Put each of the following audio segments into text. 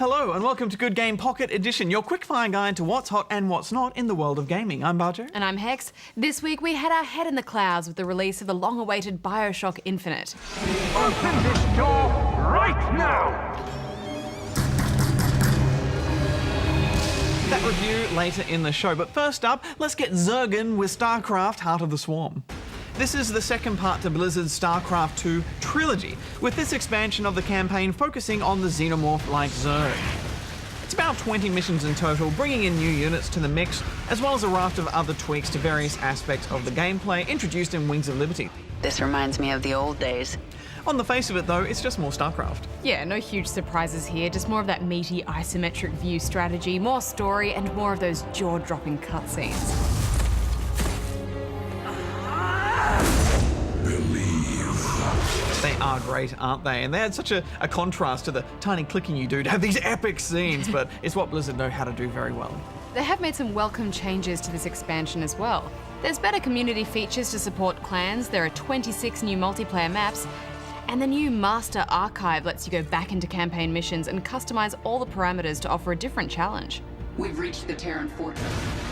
Hello and welcome to Good Game Pocket Edition, your quickfire guide to what's hot and what's not in the world of gaming. I'm Barjo. And I'm Hex. This week we had our head in the clouds with the release of the long-awaited Bioshock Infinite. Open this door right now! That review later in the show, but first up, let's get zergin with Starcraft Heart of the Swarm. This is the second part to Blizzard's Starcraft II trilogy, with this expansion of the campaign focusing on the xenomorph-like Zerg. It's about 20 missions in total, bringing in new units to the mix, as well as a raft of other tweaks to various aspects of the gameplay introduced in Wings of Liberty. This reminds me of the old days. On the face of it though, it's just more Starcraft. Yeah, no huge surprises here, just more of that meaty isometric view strategy, more story, and more of those jaw-dropping cutscenes. They are great, aren't they? And they had such a contrast to the tiny clicking you do to have these epic scenes, but it's what Blizzard know how to do very well. They have made some welcome changes to this expansion as well. There's better community features to support clans, there are 26 new multiplayer maps, and the new Master Archive lets you go back into campaign missions and customize all the parameters to offer a different challenge. We've reached the Terran fortress.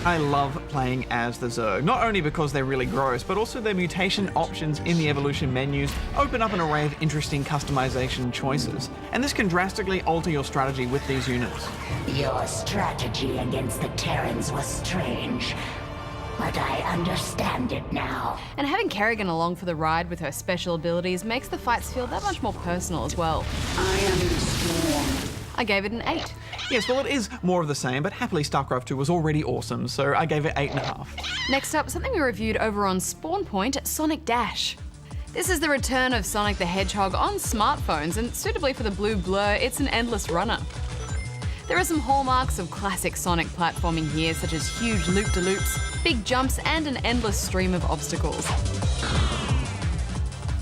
I love playing as the Zerg, not only because they're really gross, but also their mutation options in the evolution menus open up an array of interesting customization choices. And this can drastically alter your strategy with these units. Your strategy against the Terrans was strange, but I understand it now. And having Kerrigan along for the ride with her special abilities makes the fights feel that much more personal as well. I am the storm. I gave it an 8. Yes, well, it is more of the same, but happily Starcraft II was already awesome, so I gave it 8.5. Next up, something we reviewed over on Spawn Point, Sonic Dash. This is the return of Sonic the Hedgehog on smartphones, and suitably for the blue blur, it's an endless runner. There are some hallmarks of classic Sonic platforming here, such as huge loop-de-loops, big jumps, and an endless stream of obstacles.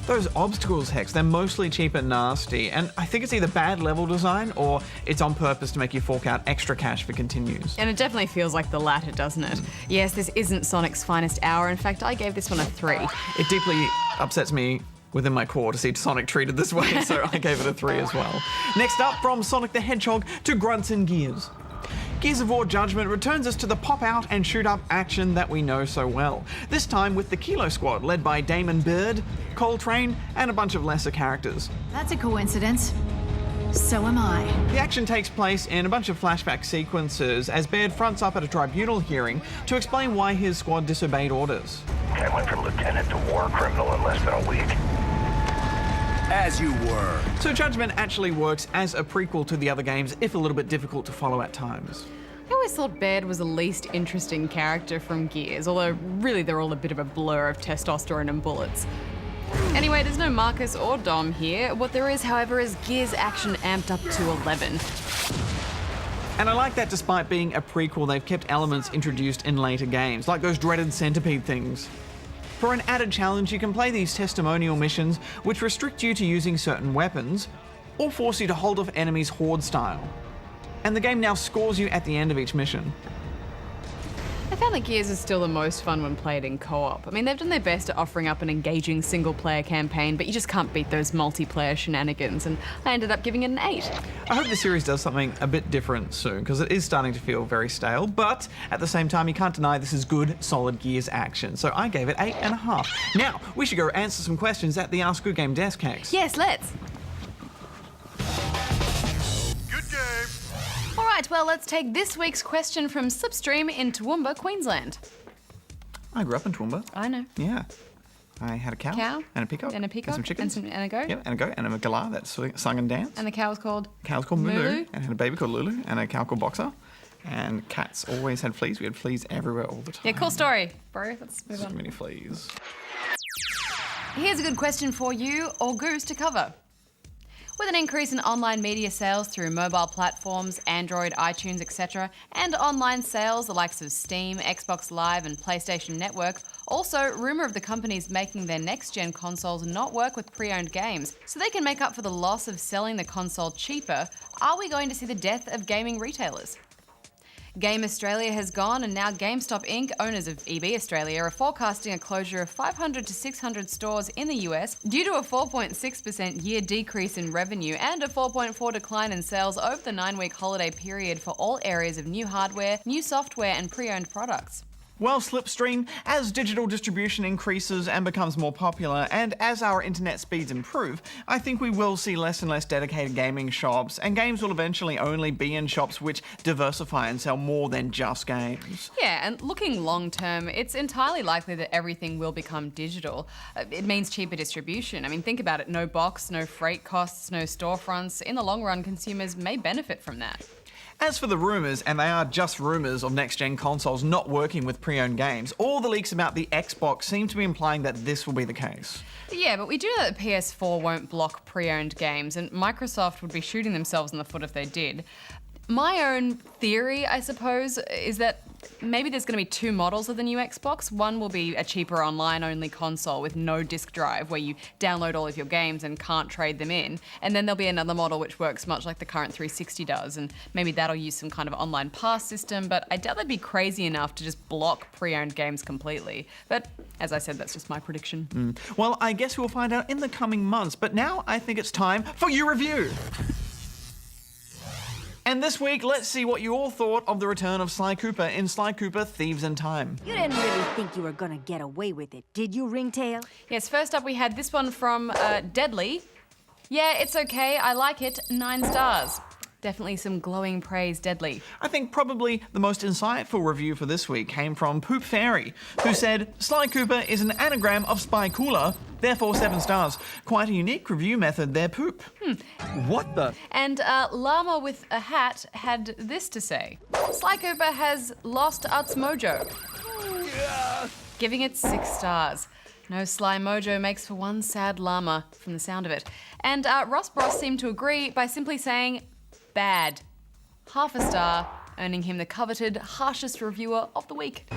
Those obstacles, Hex, they're mostly cheap and nasty, and I think it's either bad level design or it's on purpose to make you fork out extra cash for continues. And it definitely feels like the latter, doesn't it? Yes, this isn't Sonic's finest hour. In fact, I gave this one a 3. It deeply upsets me within my core to see Sonic treated this way, so I gave it a 3 as well. Next up, from Sonic the Hedgehog to Grunts and Gears. Gears of War Judgment returns us to the pop-out and shoot-up action that we know so well. This time with the Kilo Squad, led by Damon Beard, Coltrane, and a bunch of lesser characters. That's a coincidence. So am I. The action takes place in a bunch of flashback sequences as Baird fronts up at a tribunal hearing to explain why his squad disobeyed orders. I went from lieutenant to war criminal in less than a week. As you were. So Judgment actually works as a prequel to the other games, if a little bit difficult to follow at times. I always thought Baird was the least interesting character from Gears, although really they're all a bit of a blur of testosterone and bullets. Anyway, there's no Marcus or Dom here. What there is, however, is Gears action amped up to 11. And I like that despite being a prequel, they've kept elements introduced in later games, like those dreaded centipede things. For an added challenge, you can play these testimonial missions which restrict you to using certain weapons, or force you to hold off enemies horde style. And the game now scores you at the end of each mission. I found that Gears is still the most fun when played in co-op. I mean, they've done their best at offering up an engaging single-player campaign, but you just can't beat those multiplayer shenanigans, and I ended up giving it an 8. I hope the series does something a bit different soon, because it is starting to feel very stale, but at the same time, you can't deny this is good, solid Gears action, so I gave it 8.5. Now, we should go answer some questions at the Ask Good Game desk, Hex. Yes, let's. Good game. All right, well, let's take this week's question from Slipstream in Toowoomba, Queensland. I grew up in Toowoomba. I know. Yeah. I had a cow, and a peacock, and a peacock, and some chickens, and a goat. Yep, and a goat, and a galah that sung and danced. And the cow was called? Cow was called Mulu, Mulu. and had a baby called Lulu, and a cow called Boxer. And cats always had fleas. We had fleas everywhere all the time. Yeah, cool story, bro. Let's move So on. many fleas. Here's a good question for you or Goose to cover. With an increase in online media sales through mobile platforms, Android, iTunes, etc., and online sales the likes of Steam, Xbox Live and PlayStation Network, also rumour of the companies making their next-gen consoles not work with pre-owned games, so they can make up for the loss of selling the console cheaper, are we going to see the death of gaming retailers? Game Australia has gone, and now GameStop Inc., owners of EB Australia, are forecasting a closure of 500 to 600 stores in the US due to a 4.6% year decrease in revenue and a 4.4% decline in sales over the 9-week holiday period for all areas of new hardware, new software, and pre-owned products. Well, Slipstream, as digital distribution increases and becomes more popular, and as our internet speeds improve, I think we will see less and less dedicated gaming shops, and games will eventually only be in shops which diversify and sell more than just games. Yeah, and looking long term, it's entirely likely that everything will become digital. It means cheaper distribution. I mean, think about it, no box, no freight costs, no storefronts. In the long run, consumers may benefit from that. As for the rumours, and they are just rumours of next-gen consoles not working with pre-owned games, all the leaks about the Xbox seem to be implying that this will be the case. Yeah, but we do know that the PS4 won't block pre-owned games, and Microsoft would be shooting themselves in the foot if they did. My own theory, I suppose, is that maybe there's going to be two models of the new Xbox. One will be a cheaper online-only console with no disk drive where you download all of your games and can't trade them in. And then there'll be another model which works much like the current 360 does, and maybe that'll use some kind of online pass system, but I doubt they'd be crazy enough to just block pre-owned games completely. But as I said, that's just my prediction. Well, I guess we'll find out in the coming months, but now I think it's time for your review. And this week, let's see what you all thought of the return of Sly Cooper in Sly Cooper Thieves in Time. You didn't really think you were gonna get away with it, did you, Ringtail? Yes, first up we had this one from Deadly. Yeah, it's okay, I like it, 9 stars. Definitely some glowing praise, Deadly. I think probably the most insightful review for this week came from Poop Fairy, who said, Sly Cooper is an anagram of Spy Cooler, therefore 7 stars. Quite a unique review method there, Poop. What the? And Llama with a Hat had this to say. Sly Cooper has lost its mojo. Giving it 6 stars. No Sly mojo makes for one sad llama, from the sound of it. And Ross Bros seemed to agree by simply saying, bad. Half a star, earning him the coveted harshest reviewer of the week.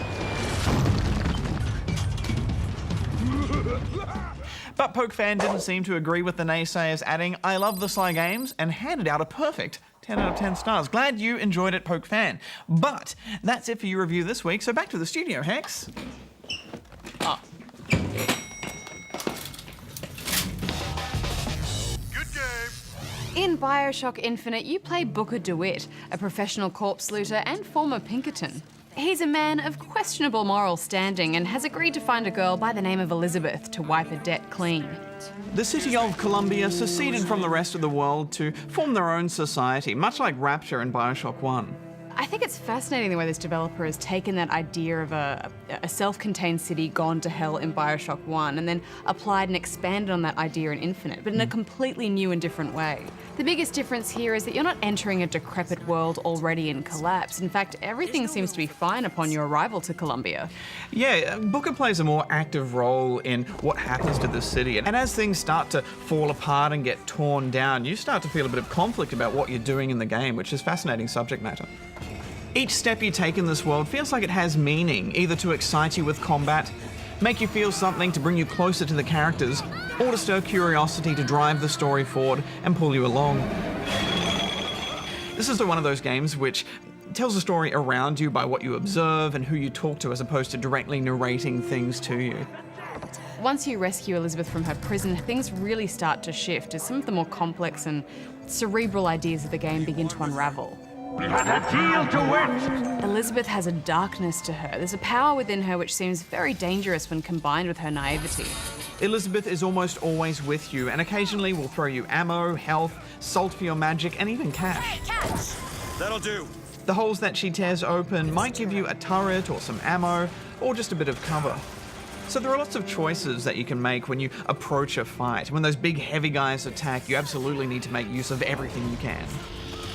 But PokeFan didn't seem to agree with the naysayers, adding, I love the Sly games, and handed out a perfect 10 out of 10 stars. Glad you enjoyed it, PokeFan. But that's it for your review this week, so back to the studio, Hex. In Bioshock Infinite, you play Booker DeWitt, a professional corpse looter and former Pinkerton. He's a man of questionable moral standing and has agreed to find a girl by the name of Elizabeth to wipe a debt clean. The city of Columbia seceded from the rest of the world to form their own society, much like Rapture in Bioshock 1. I think it's fascinating the way this developer has taken that idea of a self-contained city gone to hell in Bioshock 1 and then applied and expanded on that idea in Infinite, but in a completely new and different way. The biggest difference here is that you're not entering a decrepit world already in collapse. In fact, everything seems to be fine upon your arrival to Columbia. Yeah, Booker plays a more active role in what happens to the city, and as things start to fall apart and get torn down, you start to feel a bit of conflict about what you're doing in the game, which is fascinating subject matter. Each step you take in this world feels like it has meaning, either to excite you with combat, make you feel something to bring you closer to the characters, or to stir curiosity to drive the story forward and pull you along. This is one of those games which tells a story around you by what you observe and who you talk to, as opposed to directly narrating things to you. Once you rescue Elizabeth from her prison, things really start to shift as some of the more complex and cerebral ideas of the game begin to unravel. We had a deal to wit! Elizabeth has a darkness to her. There's a power within her which seems very dangerous when combined with her naivety. Elizabeth is almost always with you, and occasionally will throw you ammo, health, salt for your magic, and even cash. Hey, catch! That'll do. The holes that she tears open might give you a turret or some ammo, or just a bit of cover. So there are lots of choices that you can make when you approach a fight. When those big heavy guys attack, you absolutely need to make use of everything you can.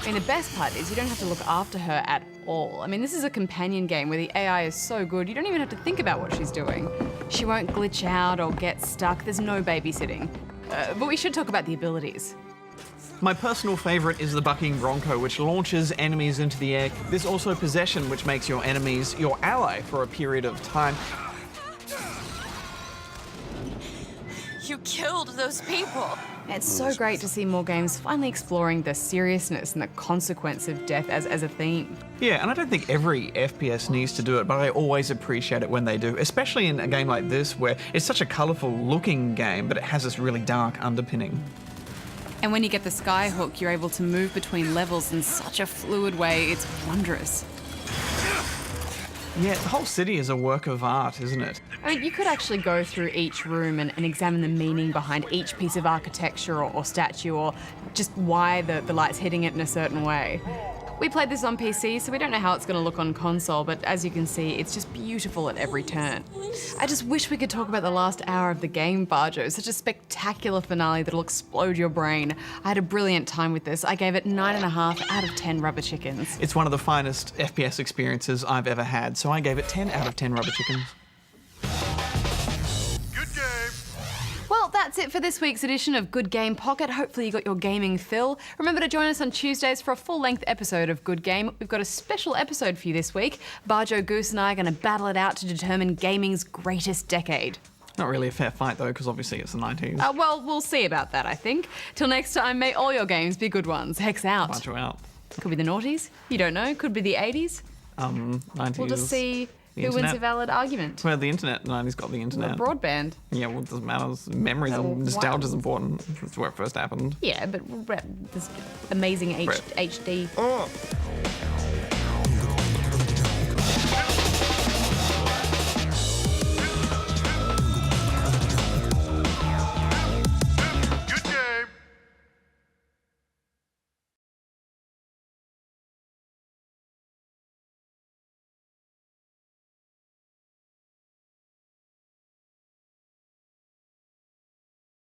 I mean, the best part is you don't have to look after her at all. I mean, this is a companion game where the AI is so good, you don't even have to think about what she's doing. She won't glitch out or get stuck. There's no babysitting. But we should talk about the abilities. My personal favourite is the Bucking Bronco, which launches enemies into the air. There's also Possession, which makes your enemies your ally for a period of time. You killed those people. It's so great to see more games finally exploring the seriousness and the consequence of death as a theme. Yeah, and I don't think every FPS needs to do it, but I always appreciate it when they do, especially in a game like this where it's such a colourful looking game, but it has this really dark underpinning. And when you get the skyhook, you're able to move between levels in such a fluid way, it's wondrous. Yeah, the whole city is a work of art, isn't it? I mean, you could actually go through each room and examine the meaning behind each piece of architecture or statue, or just why the light's hitting it in a certain way. We played this on PC, so we don't know how it's going to look on console, but as you can see, it's just beautiful at every turn. I just wish we could talk about the last hour of the game, Barjo. Such a spectacular finale that'll explode your brain. I had a brilliant time with this. I gave it 9.5 out of 10 rubber chickens. It's one of the finest FPS experiences I've ever had, so I gave it 10 out of 10 rubber chickens. Well, that's it for this week's edition of Good Game Pocket. Hopefully you got your gaming fill. Remember to join us on Tuesdays for a full-length episode of Good Game. We've got a special episode for you this week. Barjo, Goose and I are going to battle it out to determine gaming's greatest decade. Not really a fair fight, though, because obviously it's the 90s. Well, we'll see about that, I think. Till next time, may all your games be good ones. Hex out. Barjo out. Could be the noughties. You don't know. Could be the 80s. 90s. We'll just see who wins internet. a valid argument. Well, the internet. 90s got the internet. Broadband. Yeah, well, it doesn't matter. Memories Oh, and nostalgia's wow. important. That's where it first happened. Yeah, but this amazing HD. Oh.